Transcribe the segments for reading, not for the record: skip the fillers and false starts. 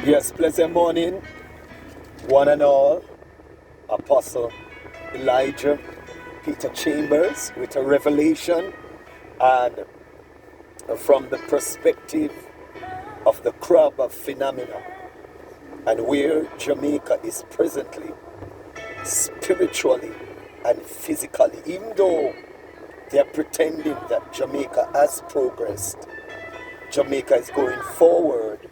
Yes, pleasant morning, one and all. Apostle Elijah Peter Chambers with a revelation and from the perspective of the crab of phenomena and where Jamaica is presently, spiritually and physically, even though they are pretending that Jamaica has progressed, Jamaica is going forward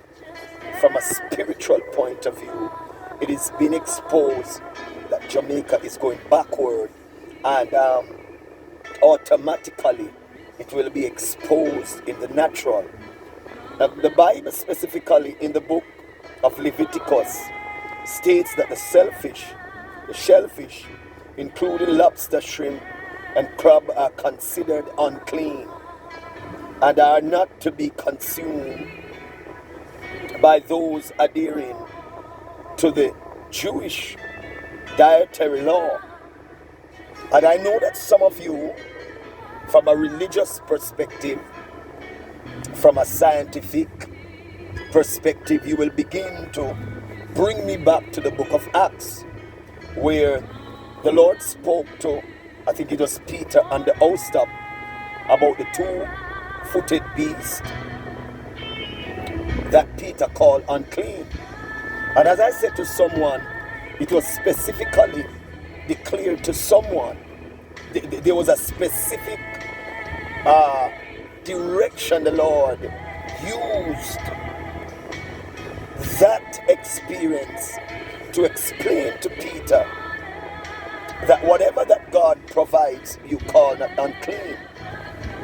from a spiritual point of view. It is being exposed that Jamaica is going backward, and automatically it will be exposed in the natural. Now, the Bible, specifically in the book of Leviticus, states that the shellfish, including lobster, shrimp, and crab, are considered unclean and are not to be consumed by those adhering to the Jewish dietary law. And I know that some of you, from a religious perspective, from a scientific perspective, you will begin to bring me back to the book of Acts, where the Lord spoke to, I think it was Peter on the housetop, about the two-footed beast that Peter called unclean. And as I said to someone, it was specifically declared to someone. There was a specific direction the Lord used that experience to explain to Peter that whatever that God provides, you call not unclean.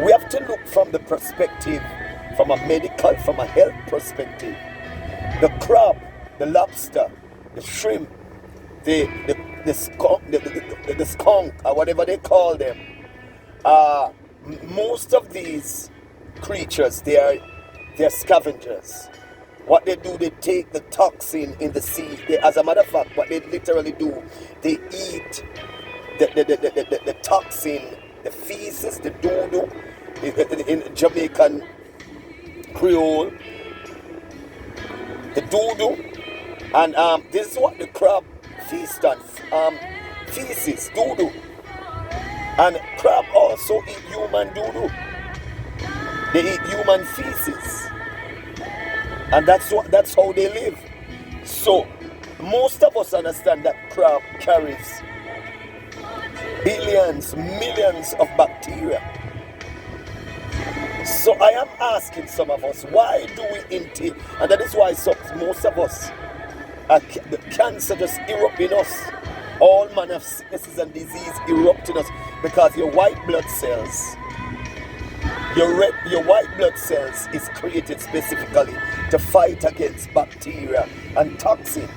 We have to look from the perspective, from a medical, from a health perspective. The crab, the lobster, the shrimp, the skunk, or whatever they call them, most of these creatures, they're scavengers. What they do, they take the toxin in the sea. As a matter of fact, what they literally do, they eat the toxin, the feces, the doo-doo, in Jamaican Creole, the doo-doo. And this is what the crab feast on, feces, doo-doo. And crab also eat human doo-doo. They eat human feces. And that's how they live. So most of us understand that crab carries billions, millions of bacteria. So I am asking some of us, why do we intake? And that is why most of us, the cancer just erupt in us. All manner of sicknesses and disease erupt in us because your white blood cells, your white blood cells is created specifically to fight against bacteria and toxin.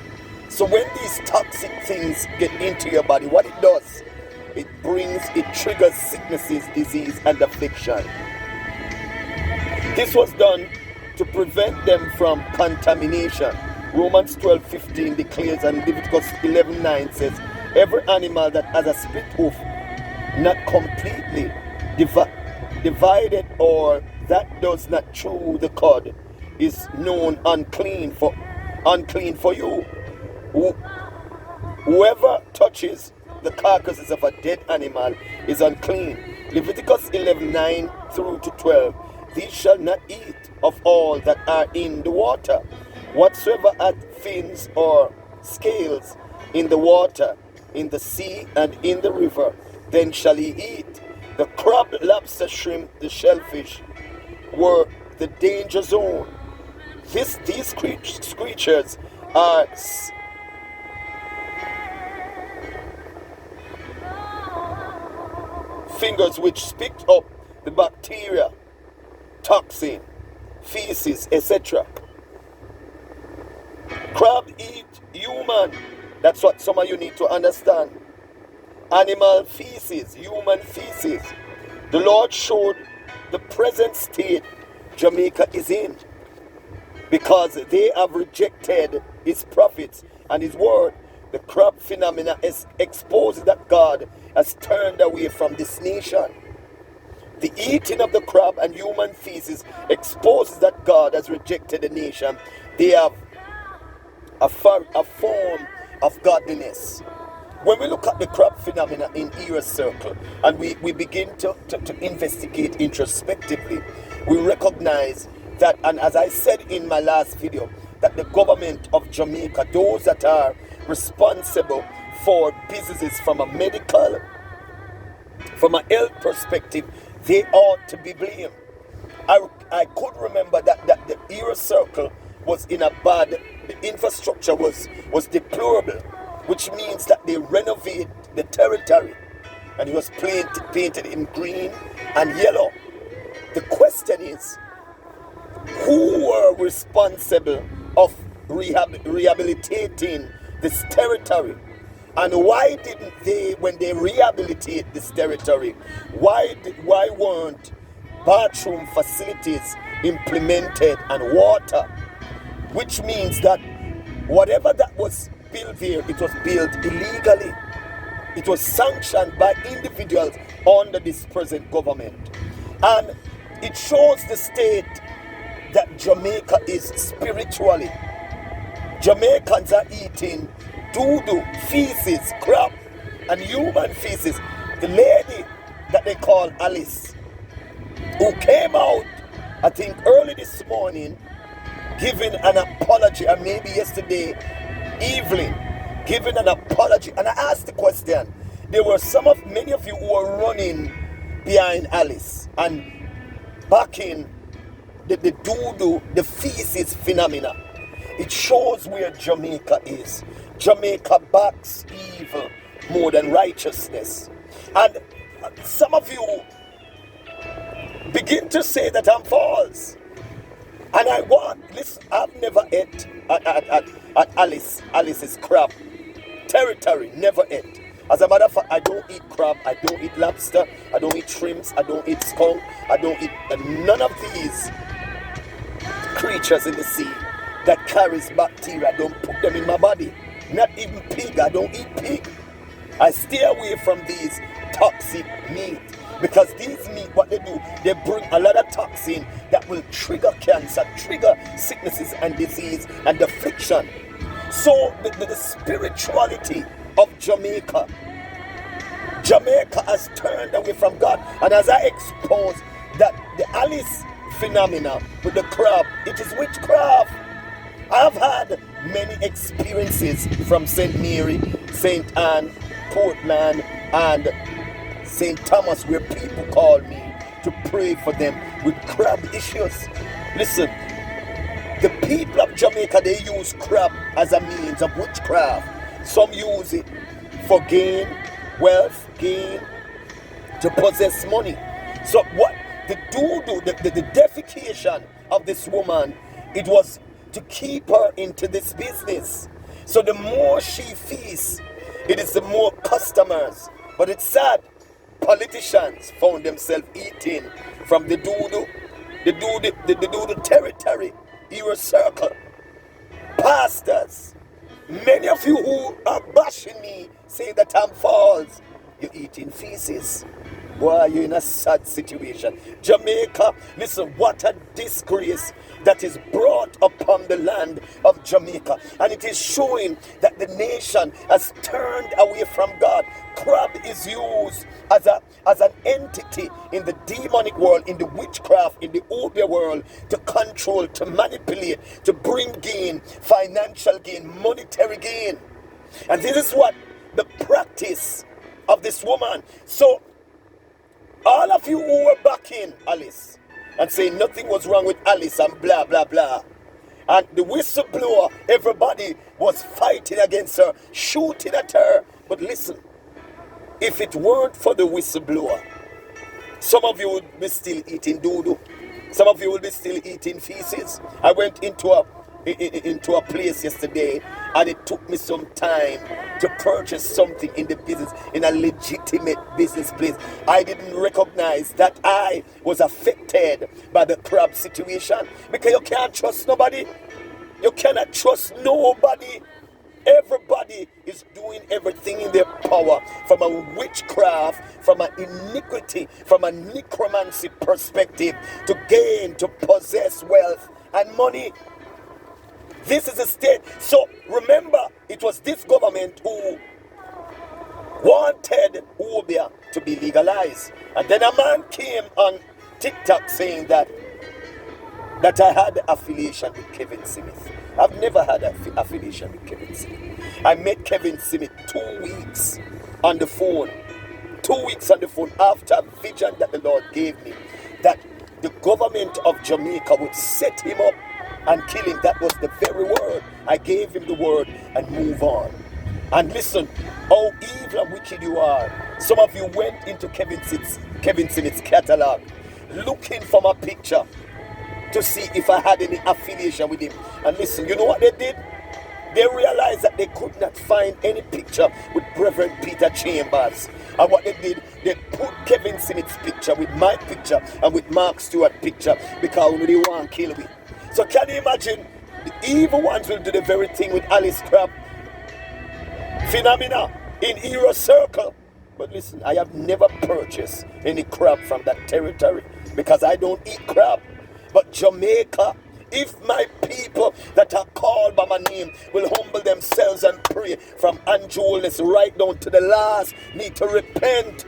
So when these toxic things get into your body, what it does, it triggers sicknesses, disease, and affliction. This was done to prevent them from contamination. Romans 12:15 declares, and Leviticus 11:9 says, every animal that has a split hoof, not completely divided, or that does not chew the cud, is known unclean for you. Whoever touches the carcasses of a dead animal is unclean. Leviticus 11:9 through to 12. These shall not eat of all that are in the water. Whatsoever hath fins or scales in the water, in the sea and in the river, then shall he eat. The crab, lobster, shrimp, the shellfish were the danger zone. These creatures are fingers which picked up the bacteria, toxin, feces, etc. Crab eat human. That's what some of you need to understand. Animal feces, human feces. The Lord showed the present state Jamaica is in because they have rejected his prophets and his word. The crab phenomena exposes that God has turned away from this nation. The eating of the crab and human feces exposes that God has rejected the nation. They have a form of godliness. When we look at the crab phenomena in Era Circle and we begin to investigate introspectively, we recognize that, and as I said in my last video, that the government of Jamaica, those that are responsible for businesses from a medical, from a health perspective, they ought to be blamed. I could remember that the Era Circle was in a bad, the infrastructure was deplorable, which means that they renovate the territory, and it was painted in green and yellow. The question is, who were responsible of rehabilitating this territory? And why didn't they, when they rehabilitate this territory, why weren't bathroom facilities implemented and water? Which means that whatever that was built there, it was built illegally. It was sanctioned by individuals under this present government. And it shows the state that Jamaica is spiritually. Jamaicans are eating doo-doo, feces, crap, and human feces. The lady that they call Alice, who came out, I think early this morning, giving an apology, or maybe yesterday evening, giving an apology. And I asked the question, there were many of you who were running behind Alice and backing the doo-doo, the feces phenomena. It shows where Jamaica is. Jamaica backs evil more than righteousness. And some of you begin to say that I'm false. And listen, I've never ate at Alice's crab territory, never ate. As a matter of fact, I don't eat crab, I don't eat lobster, I don't eat shrimps, I don't eat skunk, I don't eat none of these creatures in the sea that carries bacteria. I don't put them in my body. Not even pig, I don't eat pig. I stay away from these toxic meat, because these meat, what they do, they bring a lot of toxin that will trigger cancer, trigger sicknesses and disease and affliction. So the spirituality of Jamaica has turned away from God. And as I expose that the Alice phenomena with the crab, it is witchcraft. I've had many experiences from St. Mary, St. Anne, Portland, and St. Thomas, where people call me to pray for them with crab issues. Listen, the people of Jamaica, they use crab as a means of witchcraft. Some use it for gain, wealth, gain, to possess money. So what the doo-doo, the defecation of this woman, it was to keep her into this business. So the more she feasts, it is the more customers. But it's sad, politicians found themselves eating from the doo-doo territory, Era Circle. Pastors, many of you who are bashing me, saying that I'm false, you're eating feces. Boy, you're in a sad situation. Jamaica, listen, what a disgrace that is brought upon the land of Jamaica. And it is showing that the nation has turned away from God. Crab is used as an entity in the demonic world, in the witchcraft, in the obeah world, to control, to manipulate, to bring gain, financial gain, monetary gain. And this is what the practice of this woman. So all of you who were backing Alice and saying nothing was wrong with Alice and blah, blah, blah, and the whistleblower, everybody was fighting against her, shooting at her. But listen, if it weren't for the whistleblower, some of you would be still eating doo-doo. Some of you will be still eating feces. I went into a place yesterday, and it took me some time to purchase something in the business, in a legitimate business place. I didn't recognize that I was affected by the crab situation, because you can't trust nobody. You cannot trust nobody. Everybody is doing everything in their power, from a witchcraft, from an iniquity, from a necromancy perspective, to gain, to possess wealth and money. This is a state. So remember, it was this government who wanted Obia to be legalized. And then a man came on TikTok saying that I had affiliation with Kevin Smith. I've never had an affiliation with Kevin Smith. I met Kevin Smith 2 weeks on the phone. 2 weeks on the phone after a vision that the Lord gave me, that the government of Jamaica would set him up and kill him. That was the very word. I gave him the word and move on. And listen, how evil and wicked you are. Some of you went into Kevin Smith's catalog looking for my picture to see if I had any affiliation with him. And listen, you know what they did? They realized that they could not find any picture with Reverend Peter Chambers. And what they did, they put Kevin Smith's picture with my picture and with Mark Stewart's picture because they want to kill me. So can you imagine? The evil ones will do the very thing with Alice Crab Phenomena in Hero Circle. But listen, I have never purchased any crab from that territory because I don't eat crab. But Jamaica, if my people that are called by my name will humble themselves and pray from unjewelness right down to the last, need to repent